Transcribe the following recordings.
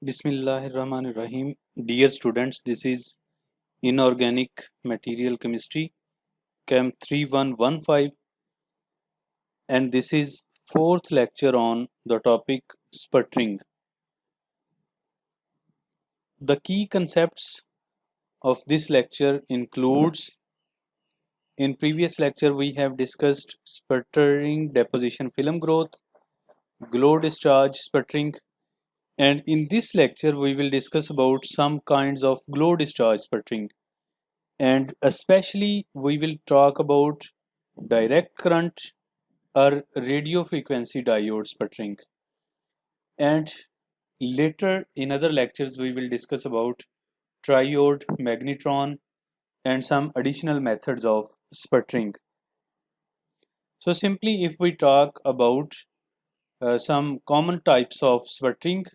Bismillahirrahmanirrahim. Dear students, this is Inorganic Material Chemistry, Chem 3115, and this is fourth lecture on the topic sputtering. The key concepts of this lecture includes, in previous lecture we have discussed sputtering deposition film growth, glow discharge sputtering, and in this lecture we will discuss about some kinds of glow discharge sputtering. And especially we will talk about direct current or radio frequency diode sputtering. And later in other lectures we will discuss about triode, magnetron, and some additional methods of sputtering. So simply if we talk about some common types of sputtering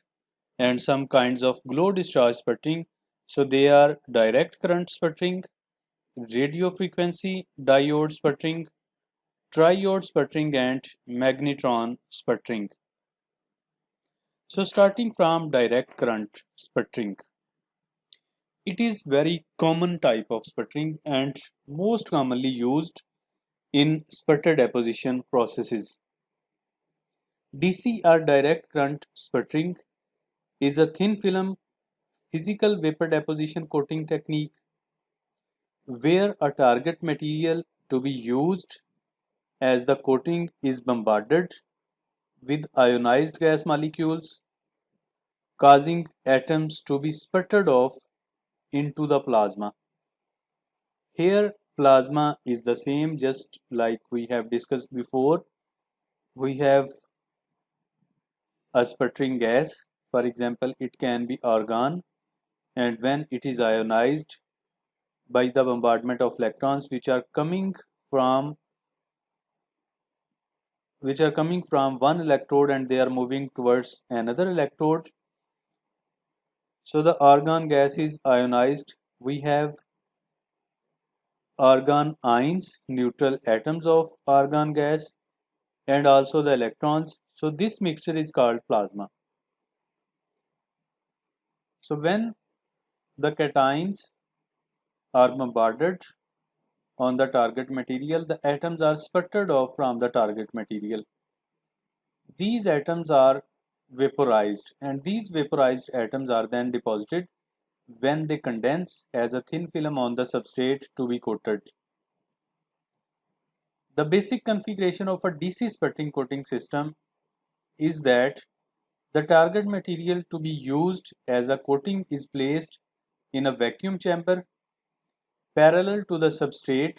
and some kinds of glow discharge sputtering, so they are direct current sputtering, radio frequency diode sputtering, triode sputtering, and magnetron sputtering. So starting from direct current sputtering, it is very common type of sputtering and most commonly used in sputter deposition processes. DC or direct current sputtering is a thin film physical vapor deposition coating technique where a target material to be used as the coating is bombarded with ionized gas molecules, causing atoms to be sputtered off into the plasma. Here plasma is the same, just like we have discussed before. We have a sputtering gas, for example it can be argon, and when it is ionized by the bombardment of electrons which are coming from one electrode and they are moving towards another electrode. So the argon gas is ionized. We have argon ions, neutral atoms of argon gas, and also the electrons. So this mixture is called plasma. So when the cations are bombarded on the target material, the atoms are sputtered off from the target material. These atoms are vaporized, and these vaporized atoms are then deposited when they condense as a thin film on the substrate to be coated. The basic configuration of a DC sputtering coating system is that the target material to be used as a coating is placed in a vacuum chamber parallel to the substrate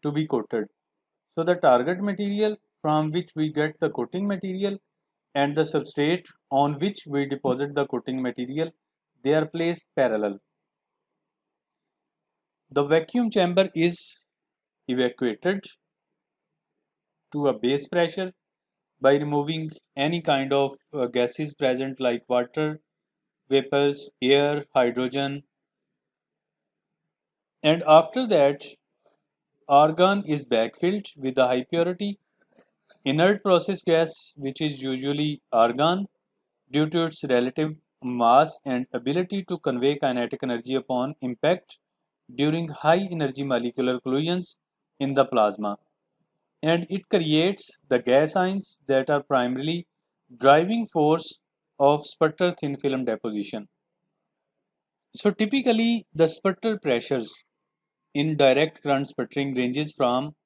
to be coated. So the target material from which we get the coating material and the substrate on which we deposit the coating material, they are placed parallel. The vacuum chamber is evacuated to a base pressure by removing any kind of gases present like water, vapors, air, hydrogen, and after that argon is backfilled with a high purity inert process gas which is usually argon due to its relative mass and ability to convey kinetic energy upon impact during high energy molecular collisions in the plasma, and it creates the gas ions that are primarily driving force of sputter thin film deposition. So typically the sputter pressures in direct current sputtering ranges from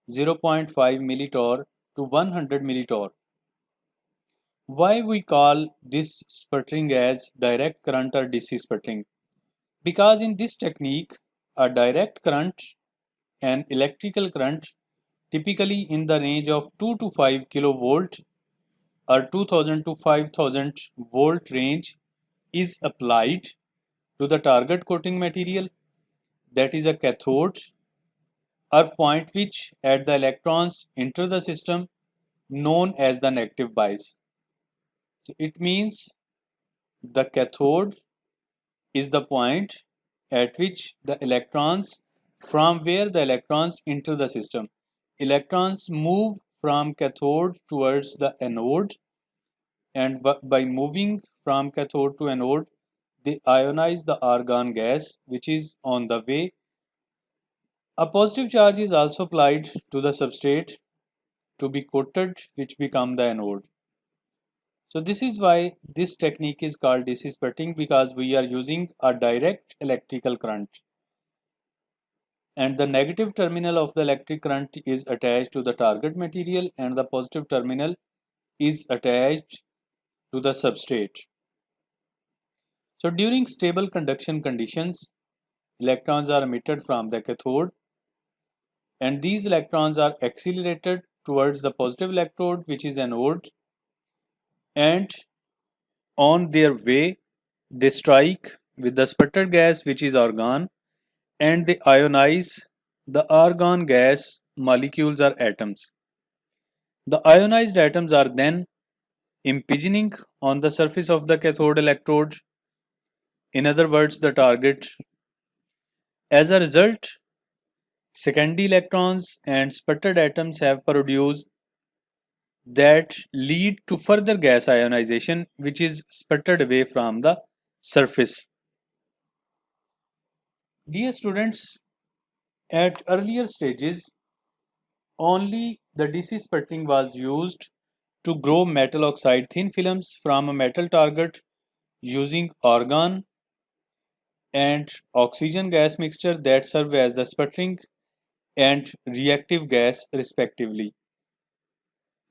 0.5 millitorr to 100 millitorr. Why we call this sputtering as direct current or DC sputtering? Because in this technique a direct current and electrical current typically in the range of 2 to 5 kilovolt or 2000 to 5000 volt range is applied to the target coating material, that is a cathode, or point which at the electrons enter the system, known as the negative bias. So it means the cathode is the point at which the electrons, from where the electrons enter the system. Electrons move from cathode towards the anode, and by moving from cathode to anode, they ionize the argon gas which is on the way. A positive charge is also applied to the substrate to be coated, which become the anode. So this is why this technique is called DC splitting, because we are using a direct electrical current, and the negative terminal of the electric current is attached to the target material and the positive terminal is attached to the substrate. So during stable conduction conditions, electrons are emitted from the cathode, and these electrons are accelerated towards the positive electrode, which is anode, and on their way they strike with the sputtered gas, which is argon, and they ionize the argon gas molecules or atoms. The ionized atoms are then impinging on the surface of the cathode electrode, in other words the target. As a result, secondary electrons and sputtered atoms have produced that lead to further gas ionization, which is sputtered away from the surface. Dear students, at earlier stages, only the DC sputtering was used to grow metal oxide thin films from a metal target using argon and oxygen gas mixture that serve as the sputtering and reactive gas respectively.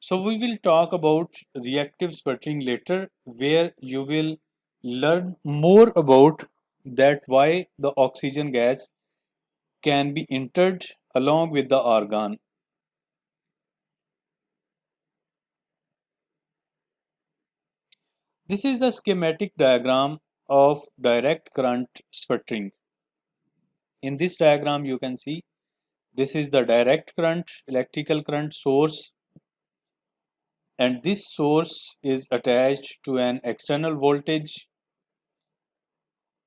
So we will talk about reactive sputtering later, where you will learn more about that why the oxygen gas can be entered along with the argon. This is the schematic diagram of direct current sputtering. In this diagram you can see this is the direct current, electrical current source, and this source is attached to an external voltage.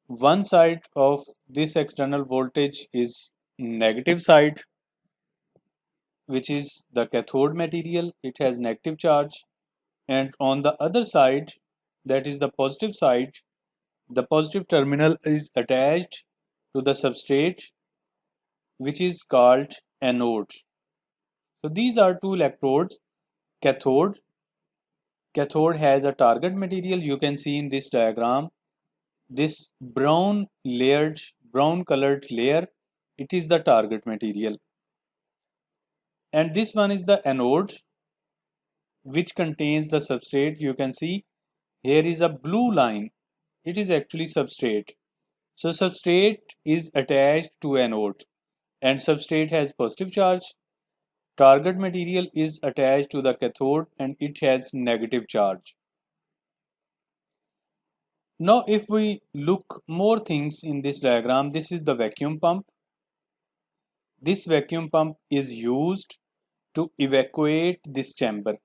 One side of this external voltage is negative side, which is the cathode material, it has negative charge, and on the other side, that is the positive side, the positive terminal is attached to the substrate, which is called anode. So these are two electrodes. Cathode has a target material. You can see in this diagram this brown colored layer, it is the target material, and this one is the anode which contains the substrate. You can see here is a blue line, it is actually substrate. So substrate is attached to anode and substrate has positive charge. Target material is attached to the cathode and it has negative charge. Now if we look more things in this diagram, this is the vacuum pump. This vacuum pump is used to evacuate this chamber.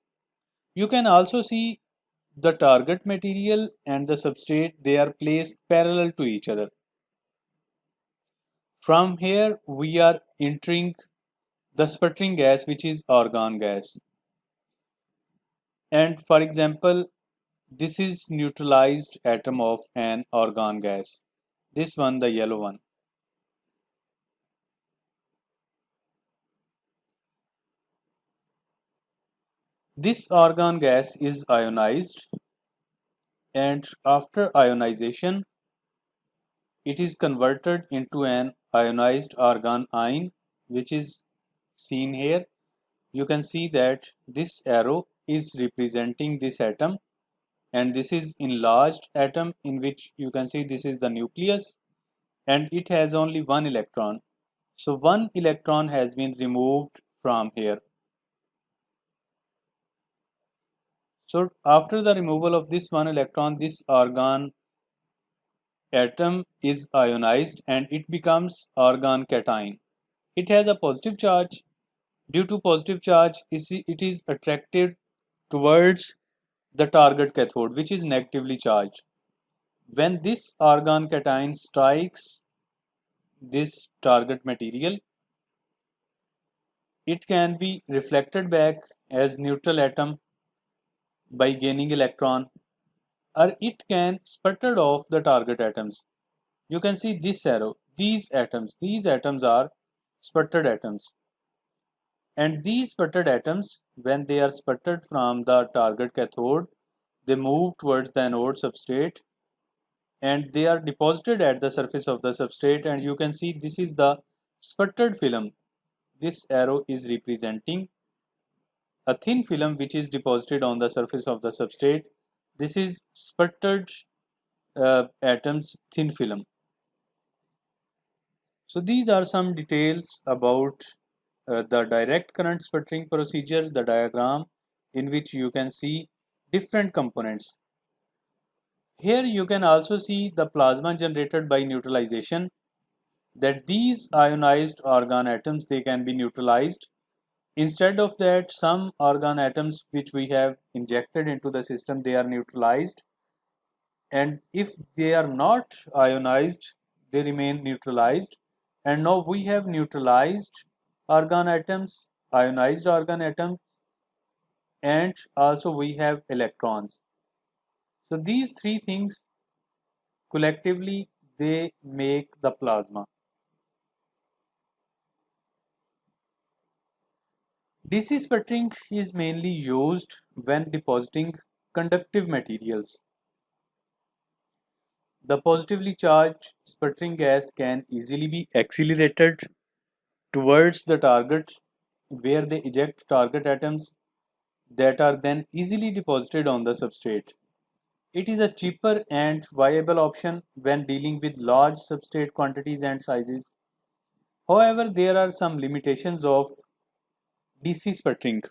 You can also see the target material and the substrate, they are placed parallel to each other. From here we are entering the sputtering gas, which is argon gas. And for example, this is neutralized atom of an argon gas. This one, the yellow one. This argon gas is ionized, and after ionization it is converted into an ionized argon ion, which is seen here. You can see that this arrow is representing this atom, and this is enlarged atom, in which you can see this is the nucleus and it has only one electron. So one electron has been removed from here. So after the removal of this one electron, this argon atom is ionized and it becomes argon cation. It has a positive charge. Due to positive charge, it is attracted towards the target cathode, which is negatively charged. When this argon cation strikes this target material, it can be reflected back as neutral atom by gaining electron. or it can sputter off the target atoms. You can see this arrow, these atoms are sputtered atoms. And these sputtered atoms, when they are sputtered from the target cathode, they move towards the anode substrate and they are deposited at the surface of the substrate, and you can see this is the sputtered film. This arrow is representing a thin film which is deposited on the surface of the substrate. This is sputtered atoms thin film. So these are some details about the direct current sputtering procedure, the diagram in which you can see different components. Here you can also see the plasma generated by neutralization, that these ionized argon atoms, they can be neutralized. Instead of that, some argon atoms which we have injected into the system, they are neutralized, and if they are not ionized, they remain neutralized. And now we have neutralized argon atoms, ionized argon atoms, and also we have electrons. So these three things collectively, they make the plasma. DC sputtering is mainly used when depositing conductive materials. The positively charged sputtering gas can easily be accelerated towards the target, where they eject target atoms that are then easily deposited on the substrate. It is a cheaper and viable option when dealing with large substrate quantities and sizes. However, there are some limitations of DC sputtering.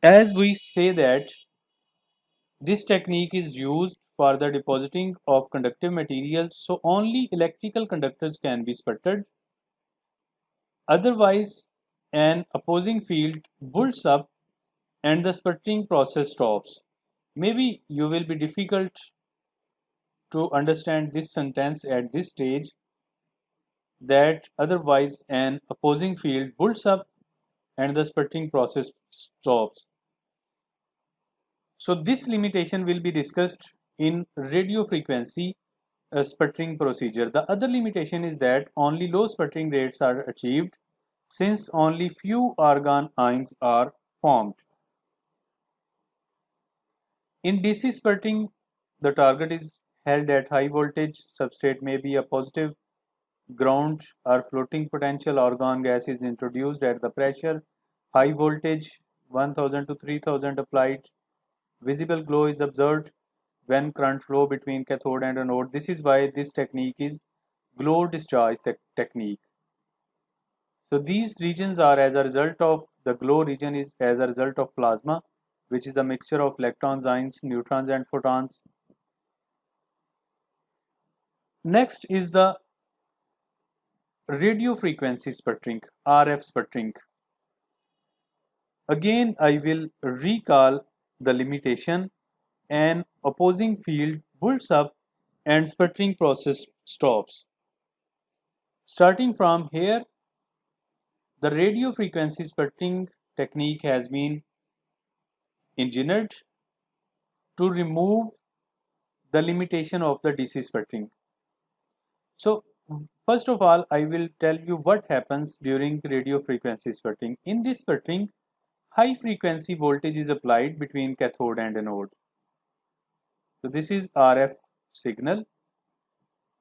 As we say that this technique is used for the depositing of conductive materials, so only electrical conductors can be sputtered. Otherwise, an opposing field builds up and the sputtering process stops. Maybe you will be difficult to understand this sentence at this stage, that otherwise an opposing field builds up and the sputtering process stops. So this limitation will be discussed in radio frequency sputtering procedure. The other limitation is that only low sputtering rates are achieved since only few argon ions are formed. In DC sputtering, the target is held at high voltage. Substrate may be a positive ground or floating potential. Argon gas is introduced at the pressure. High voltage 1000 to 3000 applied. Visible glow is observed when current flow between cathode and anode. This is why this technique is glow discharge technique. So these regions are as a result of, the glow region is as a result of plasma, which is a mixture of electrons, ions, neutrons and photons. Next is the radio frequency sputtering, RF sputtering. Again, I will recall the limitation. An opposing field builds up and sputtering process stops. Starting from here, the radio frequency sputtering technique has been engineered to remove the limitation of the DC sputtering. So first of all, I will tell you what happens during radio frequency sputtering. In this sputtering, high frequency voltage is applied between cathode and anode. So this is RF signal,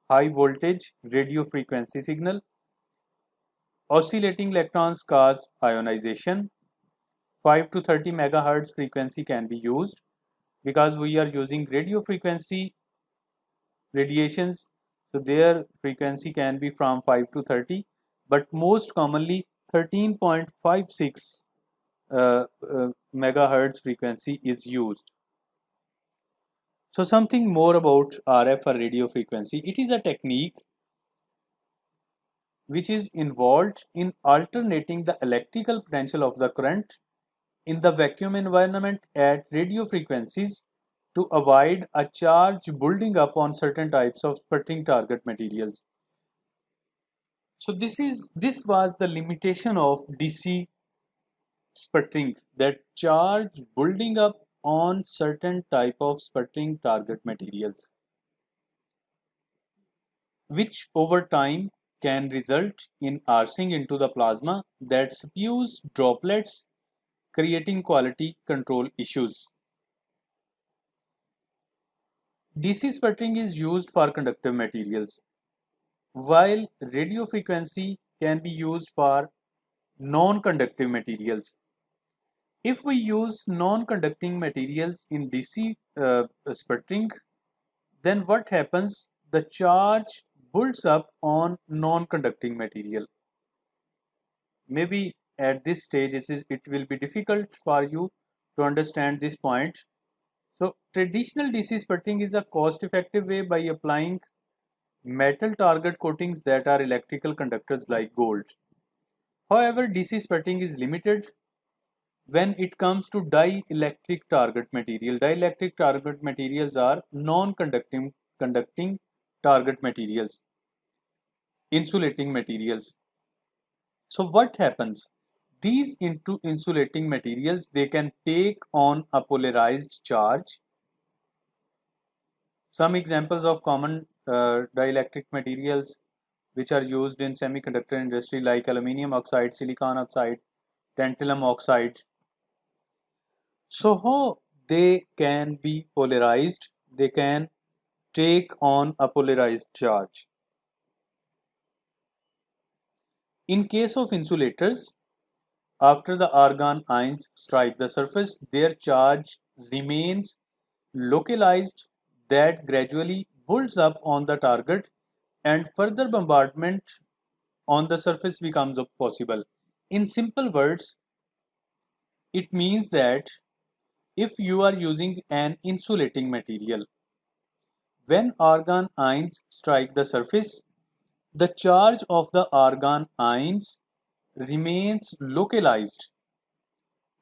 high voltage radio frequency signal. Oscillating electrons cause ionization. 5 to 30 megahertz frequency can be used because we are using radio frequency radiations, so their frequency can be from 5 to 30, but most commonly 13.56 megahertz frequency is used. So something more about RF or radio frequency. It is a technique which is involved in alternating the electrical potential of the current in the vacuum environment at radio frequencies to avoid a charge building up on certain types of sputtering target materials. So this was the limitation of DC sputtering, that charge building up on certain type of sputtering target materials, which over time can result in arcing into the plasma that spews droplets, creating quality control issues. DC sputtering is used for conductive materials, while radio frequency can be used for non-conductive materials. If we use non-conducting materials in DC sputtering, then what happens? The charge builds up on non-conducting material. Maybe at this stage it will be difficult for you to understand this point. So traditional DC sputtering is a cost-effective way by applying metal target coatings that are electrical conductors like gold. However, DC sputtering is limited when it comes to dielectric target material. Dielectric target materials are non-conducting conducting target materials, insulating materials. So what happens? These into insulating materials, they can take on a polarized charge. Some examples of common dielectric materials which are used in semiconductor industry like aluminum oxide, silicon oxide, tantalum oxide. So how they can be polarized? They can take on a polarized charge. In case of insulators, after the argon ions strike the surface, their charge remains localized that gradually builds up on the target and further bombardment on the surface becomes possible. In simple words, it means that if you are using an insulating material, when argon ions strike the surface, the charge of the argon ions remains localized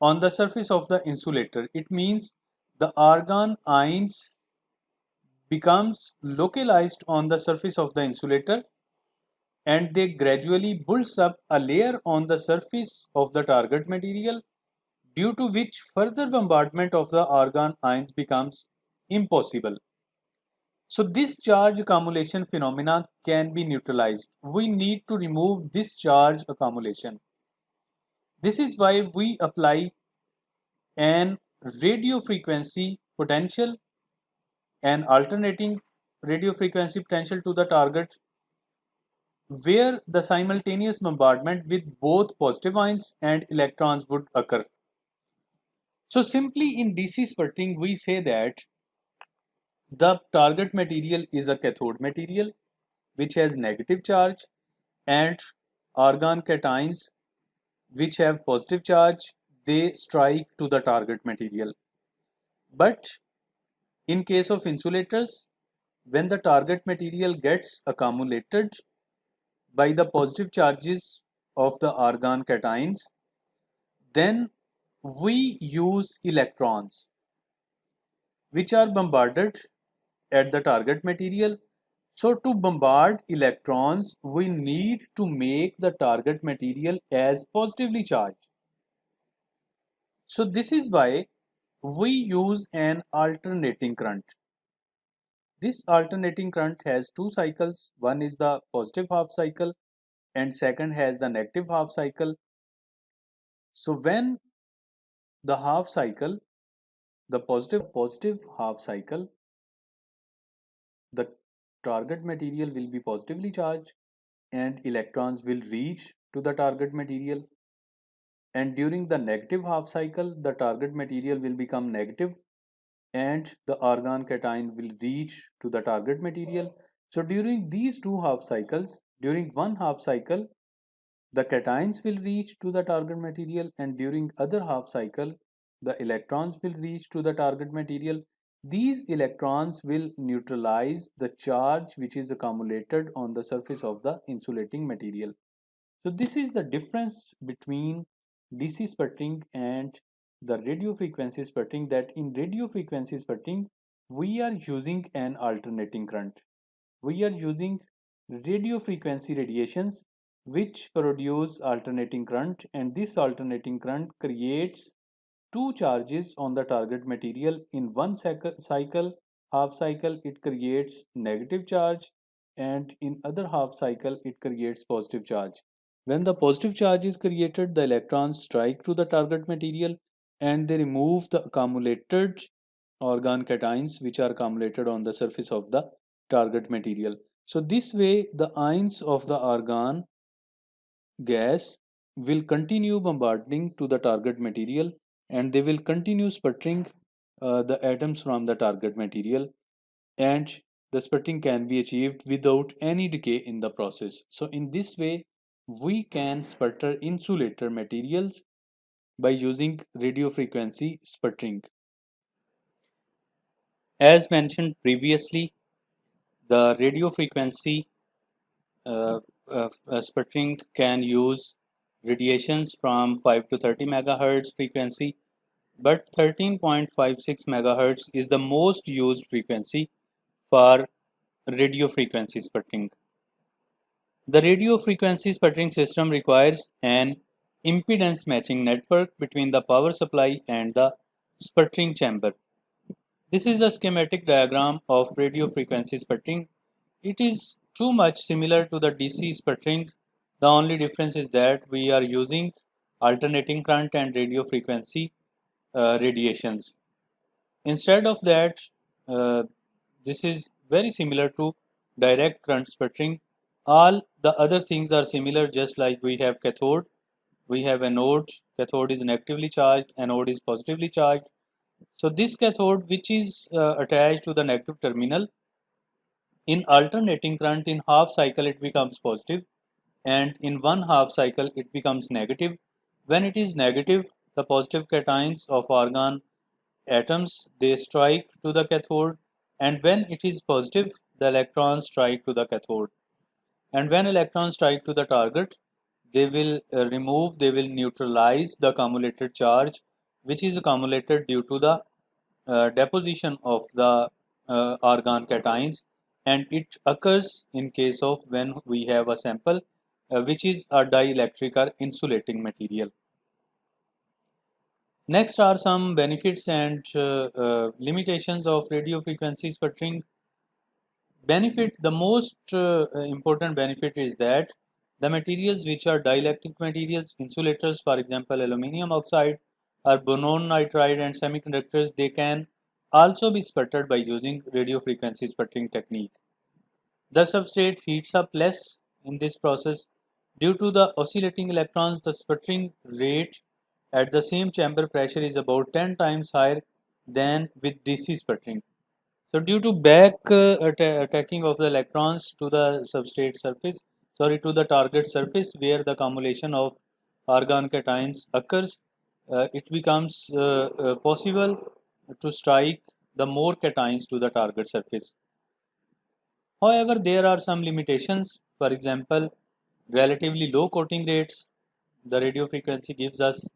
on the surface of the insulator. It means the argon ions becomes localized on the surface of the insulator and they gradually builds up a layer on the surface of the target material, due to which further bombardment of the argon ions becomes impossible. So this charge accumulation phenomena can be neutralized. We need to remove this charge accumulation. This is why we apply an radio frequency potential, an alternating radio frequency potential to the target, where the simultaneous bombardment with both positive ions and electrons would occur. So simply in DC sputtering, we say that the target material is a cathode material which has negative charge, and argon cations which have positive charge, they strike to the target material. But in case of insulators, when the target material gets accumulated by the positive charges of the argon cations, then we use electrons which are bombarded at the target material. So to bombard electrons, we need to make the target material as positively charged. So this is why we use an alternating current. This alternating current has two cycles. One is the positive half cycle and second has the negative half cycle. So when the half cycle, the positive half cycle, the target material will be positively charged and electrons will reach to the target material, and during the negative half cycle the target material will become negative and the argon cation will reach to the target material. So during these two half cycles, during one half cycle the cations will reach to the target material and during other half cycle the electrons will reach to the target material. These electrons will neutralize the charge which is accumulated on the surface of the insulating material. So this is the difference between DC sputtering and the radio frequency sputtering, that in radio frequency sputtering we are using an alternating current. We are using radio frequency radiations which produce alternating current, and this alternating current creates two charges on the target material in one cycle, half cycle, it creates negative charge, and in other half cycle it creates positive charge. When the positive charge is created, the electrons strike to the target material and they remove the accumulated organ cations which are accumulated on the surface of the target material. So this way the ions of the argon gas will continue bombarding to the target material and they will continue sputtering the atoms from the target material, and the sputtering can be achieved without any decay in the process. So in this way we can sputter insulator materials by using radio frequency sputtering. As mentioned previously, the radio frequency uh, sputtering can use radiations from 5 to 30 megahertz frequency, but 13.56 megahertz is the most used frequency for radio frequency sputtering. The radio frequency sputtering system requires an impedance matching network between the power supply and the sputtering chamber. This is the schematic diagram of radio frequency sputtering. It is too much similar to the DC sputtering. The only difference is that we are using alternating current and radio frequency radiations. Instead of that, uh, this is very similar to direct current sputtering. All the other things are similar, just like we have cathode, we have anode. Cathode is negatively charged, anode is positively charged. So this cathode which is attached to the negative terminal, in alternating current in half cycle it becomes positive and in one half cycle it becomes negative. When it is negative, the positive cations of argon atoms they strike to the cathode, and when it is positive the electrons strike to the cathode, and when electrons strike to the target they will neutralize the accumulated charge which is accumulated due to the deposition of the argon cations, and it occurs in case of when we have a sample which is a dielectric or insulating material. Next are some benefits and limitations of radio frequency sputtering. The most important benefit is that the materials which are dielectric materials, insulators, for example, aluminum oxide or boron nitride and semiconductors, they can also be sputtered by using radio frequency sputtering technique. The substrate heats up less in this process. Due to the oscillating electrons, the sputtering rate at the same chamber pressure is about 10 times higher than with DC sputtering. So due to back attacking of the electrons to the substrate surface, to the target surface where the accumulation of argon cations occurs, it becomes possible to strike the more cations to the target surface. However, there are some limitations. For example, relatively low coating rates. The radio frequency gives us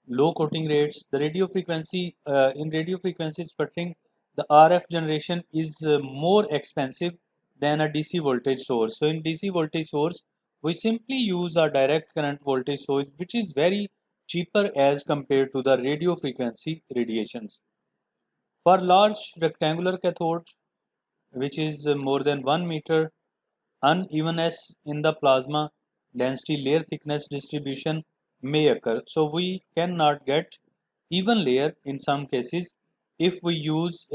low coating rates. The radio frequency in radio frequency sputtering, the RF generation is more expensive than a DC voltage source. So in DC voltage source, we simply use a direct current voltage source, which is very cheaper as compared to the radio frequency radiations. For large rectangular cathodes, which is more than 1 meter, unevenness in the plasma density layer thickness distribution may occur. So we cannot get even layer in some cases if we use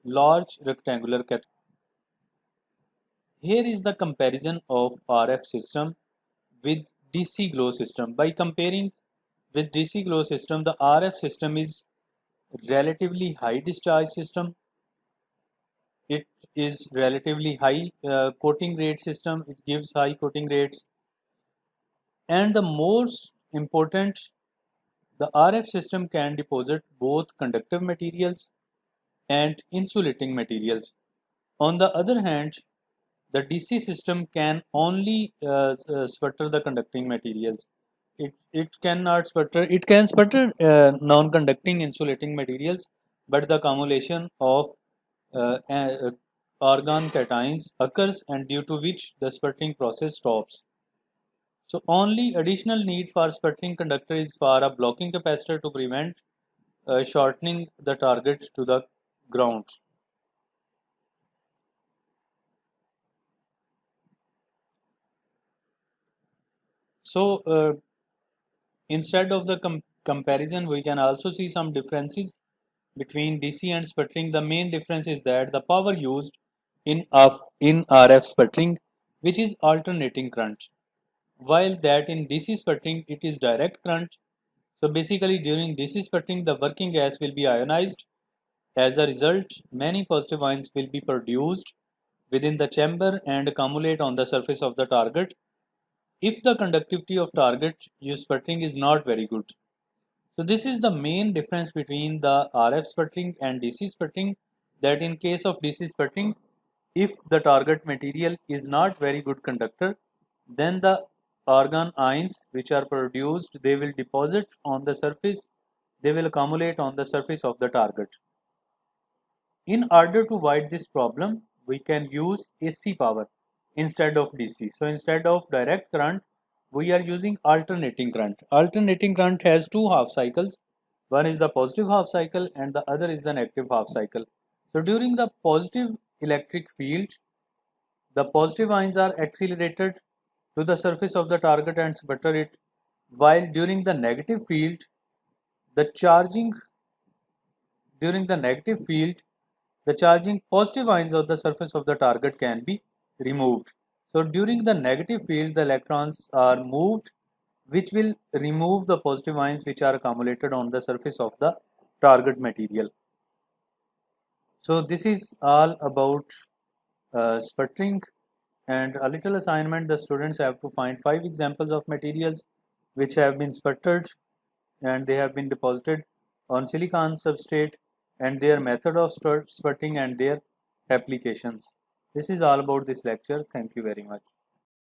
large rectangular cathode. Here is the comparison of RF system with DC glow system. By comparing with DC glow system, the RF system is relatively high discharge system. It is relatively high coating rate system. It gives high coating rates, and the most important, the RF system can deposit both conductive materials and insulating materials. On the other hand, the DC system can only sputter the conducting materials. It cannot sputter. It can sputter non-conducting insulating materials, but the accumulation of argon cations occurs, and due to which the sputtering process stops. So only additional need for sputtering conductor is for a blocking capacitor to prevent shortening the target to the ground. So instead of the comparison, we can also see some differences between DC and sputtering. The main difference is that the power used in RF sputtering, which is alternating current, while that in DC sputtering it is direct current. So basically during DC sputtering the working gas will be ionized. As a result, many positive ions will be produced within the chamber and accumulate on the surface of the target if the conductivity of target used sputtering is not very good. So this is the main difference between the RF sputtering and DC sputtering, that in case of DC sputtering, if the target material is not very good conductor, then the argon ions which are produced, they will deposit on the surface, they will accumulate on the surface of the target. In order to avoid this problem, we can use AC power instead of DC. So instead of direct current, we are using alternating current. Alternating current has two half cycles. One is the positive half cycle and the other is the negative half cycle. So during the positive electric field, the positive ions are accelerated to the surface of the target and sputter it, while during the negative field, the charging during the negative field, the charging positive ions of the surface of the target can be removed. So during the negative field, the electrons are moved, which will remove the positive ions which are accumulated on the surface of the target material. So this is all about sputtering, and a little assignment. The students have to find 5 examples of materials which have been sputtered and they have been deposited on silicon substrate, and their method of sputtering and their applications. This is all about this lecture. Thank you very much.